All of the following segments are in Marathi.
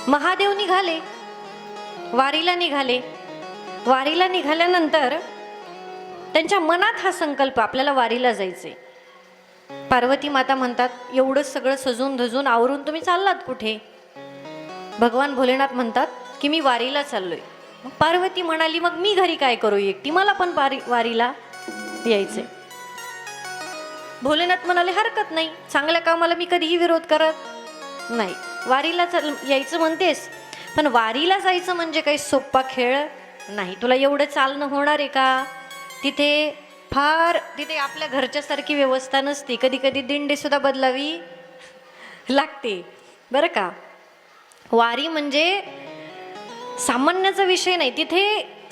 महादेव निघाले, वारीला निघाले. वारीला निघाल्यानंतर त्यांच्या मनात हा संकल्प, आपल्याला वारीला जायचे. पार्वती माता म्हणतात, एवढं सगळं सजून धजून आवरून तुम्ही चाललात कुठे? भगवान भोलेनाथ म्हणतात की मी वारीला चाललोय. मग पार्वती म्हणाली, मग मी घरी काय करू एकटी, मला पण वारीला यायचे. भोलेनाथ म्हणाले, हरकत नाही, चांगल्या कामाला मी कधीही विरोध करत नाही. वारीला यायचं म्हणतेस, पण वारीला जायचं म्हणजे काही सोपा खेळ नाही. तुला एवढं चालणं होणार आहे का? तिथे आपल्या घरच्यासारखी व्यवस्था नसते. कधी कधी दिंडी सुद्धा बदलावी लागते बरं का. वारी म्हणजे सामान्याचा विषय नाही. तिथे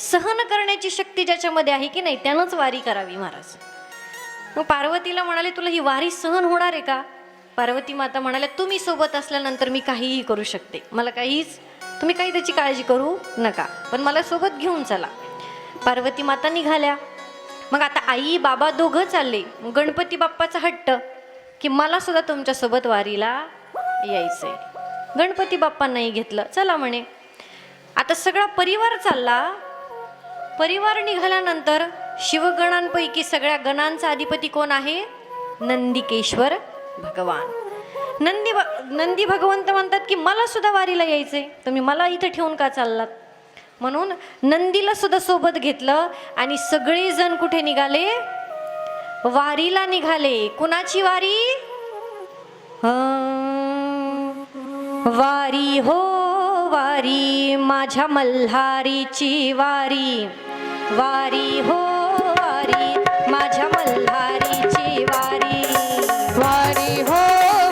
सहन करण्याची शक्ती ज्याच्यामध्ये आहे की नाही, त्यानंच वारी करावी महाराज. मग पार्वतीला म्हणाले, तुला ही वारी सहन होणार आहे का? पार्वती माता म्हणाल्या, तुम्ही सोबत असल्यानंतर मी काहीही करू शकते, मला तुम्ही काही त्याची काळजी करू नका, पण मला सोबत घेऊन चला. पार्वती माता निघाल्या. मग आता आई बाबा दोघं चालले. गणपती बाप्पाचा हट्ट की मला सुद्धा तुमच्यासोबत वारीला यायचंय. गणपती बाप्पांनाही घेतलं, चला म्हणे. आता सगळा परिवार चालला. परिवार निघाल्यानंतर शिवगणांपैकी सगळ्या गणांचा अधिपती कोण आहे? नंदिकेश्वर भगवान. नंदी भगवंत म्हणतात की मला सुद्धा वारीला यायचंय, तुम्ही मला इथे ठेवून का चाललात? म्हणून नंदीला सुद्धा सोबत घेतलं आणि सगळे जण कुठे निघाले? वारीला निघाले. कुणाची वारी? वारी हो वारी, माझ्या मल्हारीची वारी. वारी हो वारी, माझ्या मल्हारीची वारी. वारी हो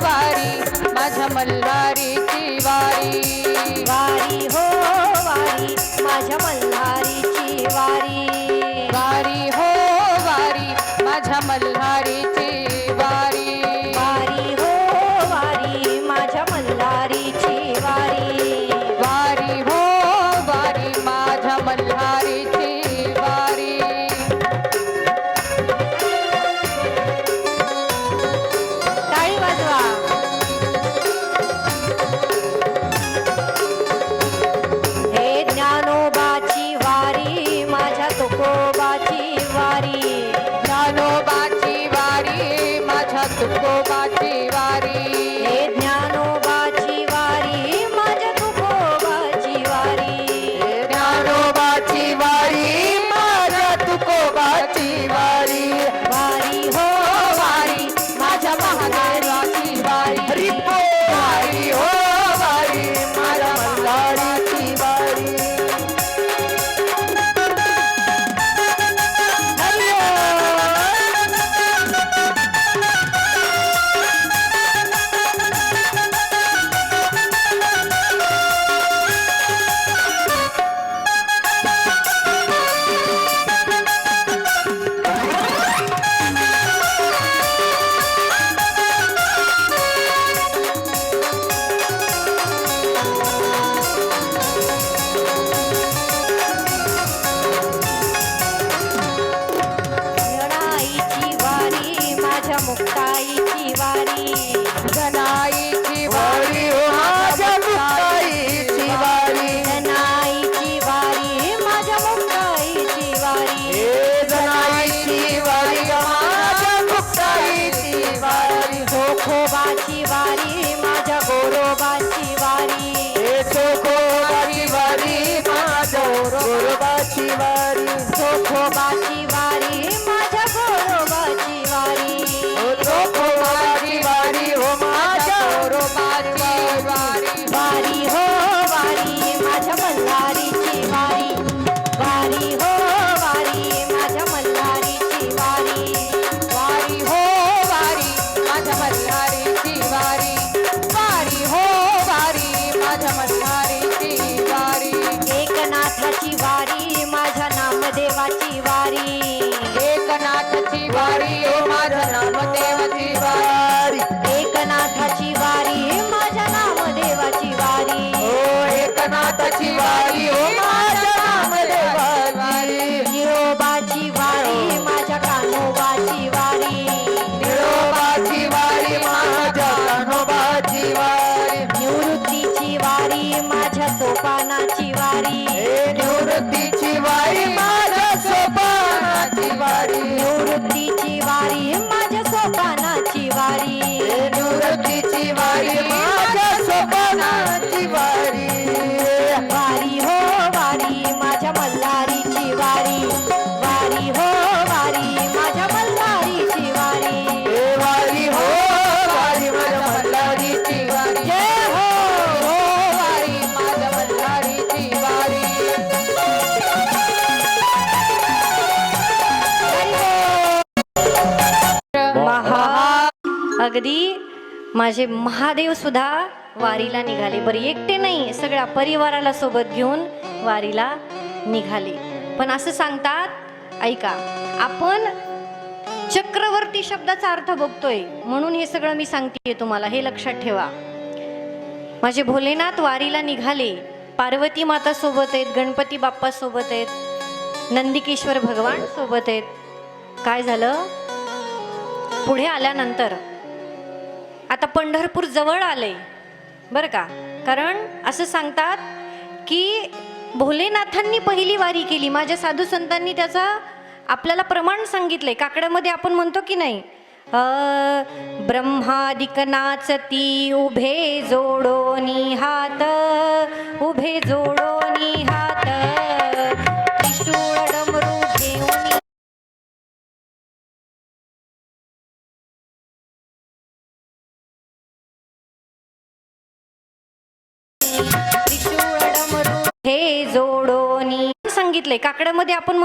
वारी, माझ्या मल्हारीची वारी. वारी हो वारी, माझ्या मल्हारीची वारी. वारी हो वारी, माझ्या मल्हारीची वारी. वारी हो वारी, माझ्या मल्हारीची वारी. वारी हो वारी, माझ्या मल्हारीची वारी. टाळी वाजवा. हे ज्ञानोबाची वारी, माझ्या तुकोबाची वारी. ज्ञानोबाची वारी, माझ्या तुकोबाची वारी. हे ज्ञानोबाची वारी, माझ्या तुकोबाची वारी. ज्ञानोबाची वारी, माझ्या तुकोबाची वारी. वारी हो वारी, माझ्या महादेवाची वारी. हरी हो वारी हो वारी, माझ्या मल्हारीची वारी. हरी गणाईची वारी, माझ्या मुक्ताईची वारी. गणाईची वारी हो माझ्या मुक्ताईची वारी. गणाईची वारी, माझ्या मुक्ताईची वारी. हे गणाईची वारी हो माझ्या मुक्ताईची वारी. चोखोबाची वारी, माझ्या गोरोबाची वारी. हे चोखोबाची वारी, माझ्या गोरोबाची वारी. चोखोबाची वारी, माझ्या गोरोबाची वारी. चोखोबाची वारी हो माझ्या गोरोबाची वारी. वारी हो वारी, माझ्या मल्हारीची वारी. वारी हो वारी, माझ्या मल्हारीची वारी. वारी हो वारी, माझ्या मल्हारीची वारी. वारी हो वारी, माझ्या मल्हारीची वारी. एकनाथाची वारी, माझ्या नामदेवाची वारी. एकनाथाची वारी हो माझ्या नामदेवाची वारी. एकनाथाची वारी, माझ्या नामदेवाची वारी. हो एकनाथाची वारी हो माझ्या नामदेवाची वारी. निरोबाची वारी, माझ्या कान्होबाची वारी. निरोबाची वारी, माझ्या कान्होबाची वारी. निवृत्तीची वारी, सोपानाची वारी, हे निवृत्तीची वारी माझ्या सोपानाची वारी, निवृत्तीची वारी माझ्या सोपानाची वारी, हे निवृत्तीची वारी माझ्या सोपानाची वारी. वारी हो वारी माझ्या मल्हारीची वारी, वारी हो वारी माझ्या मल्हारीची वारी, हे वारी हो वारी माझ्या मल्हारीची वारी, जय हो हो वारी माझ्या मल्हारीची वारी. अगदी माझे महादेव सुद्धा वारीला निघाले. बरं एकटे नाही, सगळ्या परिवाराला सोबत घेऊन वारीला निघाले. पण असं सांगतात, ऐका, आपण चक्रवर्ती शब्दाचा अर्थ बघतोय म्हणून हे सगळं मी सांगतेय तुम्हाला, हे लक्षात ठेवा. माझे भोलेनाथ वारीला निघाले, पार्वती माता सोबत आहेत, गणपती बाप्पा सोबत आहेत, नंदिकेश्वर भगवान सोबत आहेत. काय झालं पुढे आल्यानंतर, आता पंढरपूर जवळ आले बरं का. कारण असं सांगतात की भोलेनाथांनी पहिली वारी केली. माझ्या साधू संतांनी त्याचा आपल्याला प्रमाण सांगितलंय. काकड्यामध्ये आपण म्हणतो की नाही, ब्रह्मादिक नाचती उभे जोडोनी हात, उभे जोडोनी हात, त्रिशूळ डमरू घेऊन त्रिशूळ डमरू हे जोडोनी सांगितलंय. काकड्यामध्ये आपण